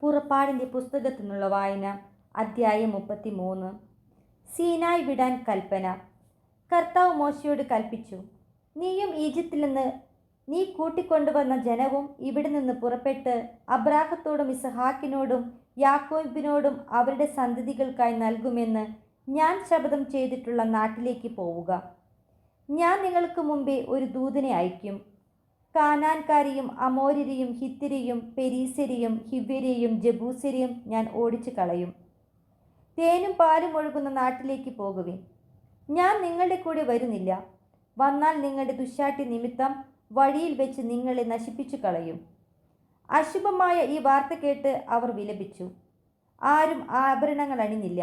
പുറപ്പാടിൻ്റെ പുസ്തകത്തിൽ നിന്നുള്ള വായന, അധ്യായം 33. സീനായി വിടാൻ കൽപ്പന. കർത്താവ് മോശയോട് കൽപ്പിച്ചു, നീയും ഈജിപ്തിൽ നിന്ന് നീ കൂട്ടിക്കൊണ്ടുവന്ന ജനവും ഇവിടെ നിന്ന് പുറപ്പെട്ട് അബ്രാഹത്തോടും ഇസഹാക്കിനോടും യാക്കോബിനോടും അവരുടെ സന്തതികൾക്കായി നൽകുമെന്ന് ഞാൻ ശപഥം ചെയ്തിട്ടുള്ള നാട്ടിലേക്ക് പോവുക. ഞാൻ നിങ്ങൾക്ക് മുമ്പേ ഒരു ദൂതനെ അയക്കും. കാനാൻകാരെയും അമോര്യരെയും ഹിത്യരെയും പെരീസ്യരെയും ഹിവ്യരെയും ജബൂസ്യരെയും ഞാൻ ഓടിച്ചു കളയും. തേനും പാലും ഒഴുകുന്ന നാട്ടിലേക്ക് പോകുവിൻ. ഞാൻ നിങ്ങളുടെ കൂടെ വരുന്നില്ല. വന്നാൽ നിങ്ങളുടെ ദുശ്ശാഠ്യ നിമിത്തം വഴിയിൽ വെച്ച് നിങ്ങളെ നശിപ്പിച്ചു കളയും. അശുഭമായ ഈ വാർത്ത കേട്ട് അവർ വിലപിച്ചു. ആരും ആഭരണങ്ങൾ അണിഞ്ഞില്ല.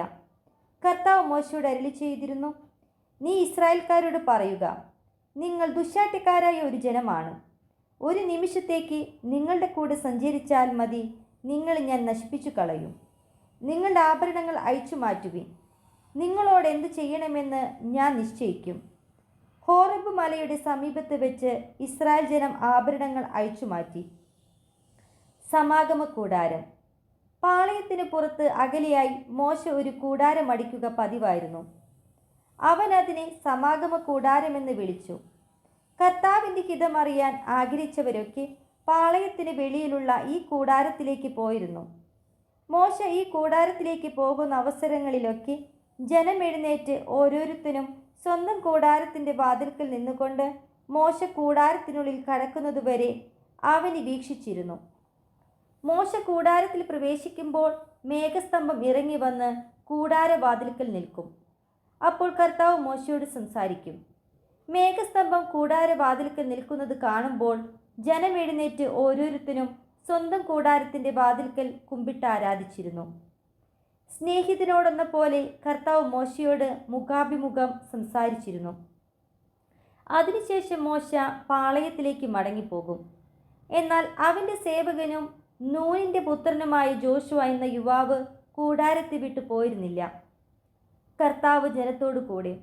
കർത്താവ് മോശയോട് അരുളി ചെയ്തിരുന്നു, നീ ഇസ്രായേൽക്കാരോട് പറയുക, നിങ്ങൾ ദുശ്ശാഠ്യക്കാരായ ഒരു ജനമാണ്. ഒരു നിമിഷത്തേക്ക് നിങ്ങളുടെ കൂടെ സഞ്ചരിച്ചാൽ മതി, നിങ്ങളെ ഞാൻ നശിപ്പിച്ചു കളയും. നിങ്ങളുടെ ആഭരണങ്ങൾ അഴിച്ചു മാറ്റുവിൻ. നിങ്ങളോട് എന്ത് ചെയ്യണമെന്ന് ഞാൻ നിശ്ചയിക്കും. ഹോറബ് മലയുടെ സമീപത്ത് വെച്ച് ഇസ്രായേൽ ജനം ആഭരണങ്ങൾ അഴിച്ചു മാറ്റി. സമാഗമ കൂടാരം. പാളയത്തിന് പുറത്ത് അകലെയായി മോശ ഒരു കൂടാരം അടിക്കുക പതിവായിരുന്നു. അവൻ അതിനെ സമാഗമ കൂടാരമെന്ന് വിളിച്ചു. കർത്താവിൻ്റെ ഹിതമറിയാൻ ആഗ്രഹിച്ചവരൊക്കെ പാളയത്തിന് വെളിയിലുള്ള ഈ കൂടാരത്തിലേക്ക് പോയിരുന്നു. മോശ ഈ കൂടാരത്തിലേക്ക് പോകുന്ന അവസരങ്ങളിലൊക്കെ ജനം എഴുന്നേറ്റ് ഓരോരുത്തരും സ്വന്തം കൂടാരത്തിൻ്റെ വാതിൽക്കൽ നിന്നുകൊണ്ട് മോശ കൂടാരത്തിനുള്ളിൽ കടക്കുന്നതുവരെ അവനെ വീക്ഷിച്ചിരുന്നു. മോശ കൂടാരത്തിൽ പ്രവേശിക്കുമ്പോൾ മേഘസ്തംഭം ഇറങ്ങി വന്ന് കൂടാരവാതിൽക്കൽ നിൽക്കും. അപ്പോൾ കർത്താവ് മോശയോട് സംസാരിക്കും. മേഘസ്തംഭം കൂടാരവാതിൽക്കൽ നിൽക്കുന്നത് കാണുമ്പോൾ ജനം എഴുന്നേറ്റ് ഓരോരുത്തരും സ്വന്തം കൂടാരത്തിൻ്റെ വാതിൽക്കൽ കുമ്പിട്ട് ആരാധിച്ചിരുന്നു. സ്നേഹിതനോടെന്ന പോലെ കർത്താവ് മോശയോട് മുഖാഭിമുഖം സംസാരിച്ചിരുന്നു. അതിനുശേഷം മോശ പാളയത്തിലേക്ക് മടങ്ങിപ്പോകും. എന്നാൽ അവൻ്റെ സേവകനും നൂനിൻ്റെ പുത്രനുമായ ജോഷുവ എന്ന യുവാവ് കൂടാരത്തെ വിട്ടു പോയിരുന്നില്ല. കർത്താവ് ജനത്തോടു കൂടെ.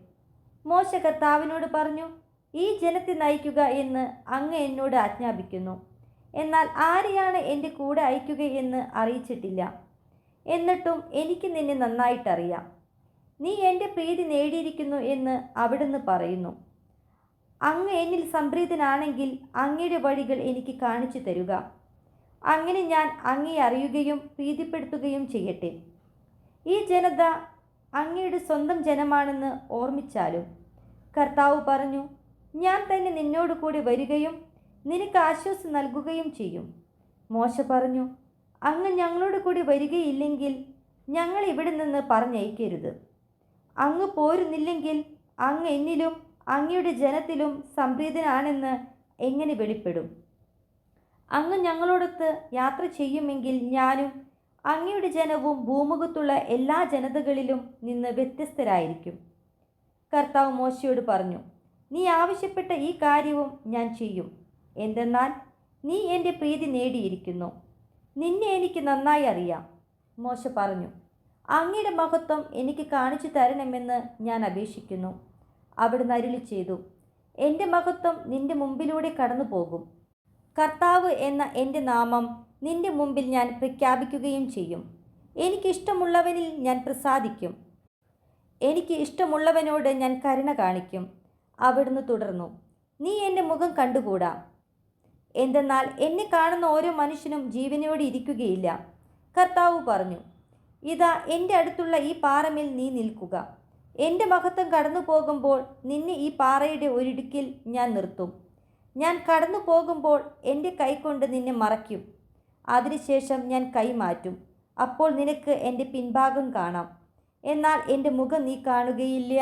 മോശ കർത്താവിനോട് പറഞ്ഞു, ഈ ജനത്തെ നയിക്കുക എന്ന് അങ്ങ് എന്നോട് ആജ്ഞാപിക്കുന്നു. എന്നാൽ ആരെയാണ് എൻ്റെ കൂടെ അയക്കുക എന്ന് അറിയിച്ചിട്ടില്ല. എന്നിട്ടും എനിക്ക് നിന്നെ നന്നായിട്ടറിയാം. നീ എൻ്റെ പ്രീതി നേടിയിരിക്കുന്നു എന്ന് അവിടുന്ന് പറയുന്നു. അങ്ങ് എന്നിൽ സംപ്രീതനാണെങ്കിൽ അങ്ങയുടെ വഴികൾ എനിക്ക് കാണിച്ചു തരുക. അങ്ങനെ ഞാൻ അങ്ങയെ അറിയുകയും പ്രീതിപ്പെടുത്തുകയും ചെയ്യട്ടെ. ഈ ജനത അങ്ങയുടെ സ്വന്തം ജനമാണെന്ന് ഓർമ്മിച്ചാലും. കർത്താവ് പറഞ്ഞു, ഞാൻ തന്നെ നിന്നോട് കൂടി വരികയും നിനക്ക് ആശ്വാസം നൽകുകയും ചെയ്യും. മോശ പറഞ്ഞു, അങ്ങ് ഞങ്ങളോട് കൂടി വരികയില്ലെങ്കിൽ ഞങ്ങൾ ഇവിടെ നിന്ന് പറഞ്ഞയക്കരുത്. അങ്ങ് പോരുന്നില്ലെങ്കിൽ അങ്ങ് എന്നിലും അങ്ങയുടെ ജനത്തിലും സംപ്രീതനാണെന്ന് എങ്ങനെ വെളിപ്പെടും? അങ്ങ് ഞങ്ങളോടൊത്ത് യാത്ര ചെയ്യുമെങ്കിൽ ഞാനും അങ്ങയുടെ ജനവും ഭൂമുഖത്തുള്ള എല്ലാ ജനതകളിലും നിന്ന് വ്യത്യസ്തരായിരിക്കും. കർത്താവ് മോശയോട് പറഞ്ഞു, നീ ആവശ്യപ്പെട്ട ഈ കാര്യവും ഞാൻ ചെയ്യും. എന്തെന്നാൽ നീ എൻ്റെ പ്രീതി നേടിയിരിക്കുന്നു. നിന്നെ എനിക്ക് നന്നായി അറിയാം. മോശ പറഞ്ഞു, അങ്ങയുടെ മഹത്വം എനിക്ക് കാണിച്ചു തരണമെന്ന് ഞാൻ അപേക്ഷിക്കുന്നു. അവിടുന്ന് അരുളി ചെയ്തു, എൻ്റെ മഹത്വം നിന്റെ മുമ്പിലൂടെ കടന്നു പോകും. കർത്താവ് എന്ന എൻ്റെ നാമം നിന്റെ മുമ്പിൽ ഞാൻ പ്രഖ്യാപിക്കുകയും ചെയ്യും. എനിക്കിഷ്ടമുള്ളവനിൽ ഞാൻ പ്രസാദിക്കും. എനിക്ക് ഇഷ്ടമുള്ളവനോട് ഞാൻ കരുണ കാണിക്കും. അവിടുന്ന് തുടർന്നു, നീ എൻ്റെ മുഖം കണ്ടുകൂടാ. എന്തെന്നാൽ എന്നെ കാണുന്ന ഓരോ മനുഷ്യനും ജീവനോടെ ഇരിക്കുകയില്ല. കർത്താവ് പറഞ്ഞു, ഇതാ എൻ്റെ അടുത്തുള്ള ഈ പാറമേൽ നീ നിൽക്കുക. എൻ്റെ മഹത്വം കടന്നു പോകുമ്പോൾ നിന്നെ ഈ പാറയുടെ ഒരിടുക്കിൽ ഞാൻ നിർത്തും. ഞാൻ കടന്നു പോകുമ്പോൾ എൻ്റെ കൈകൊണ്ട് നിന്നെ മറയ്ക്കും. അതിനുശേഷം ഞാൻ കൈ മാറ്റും. അപ്പോൾ നിനക്ക് എൻ്റെ പിൻഭാഗം കാണാം, എന്നാൽ എൻ്റെ മുഖം നീ കാണുകയില്ല.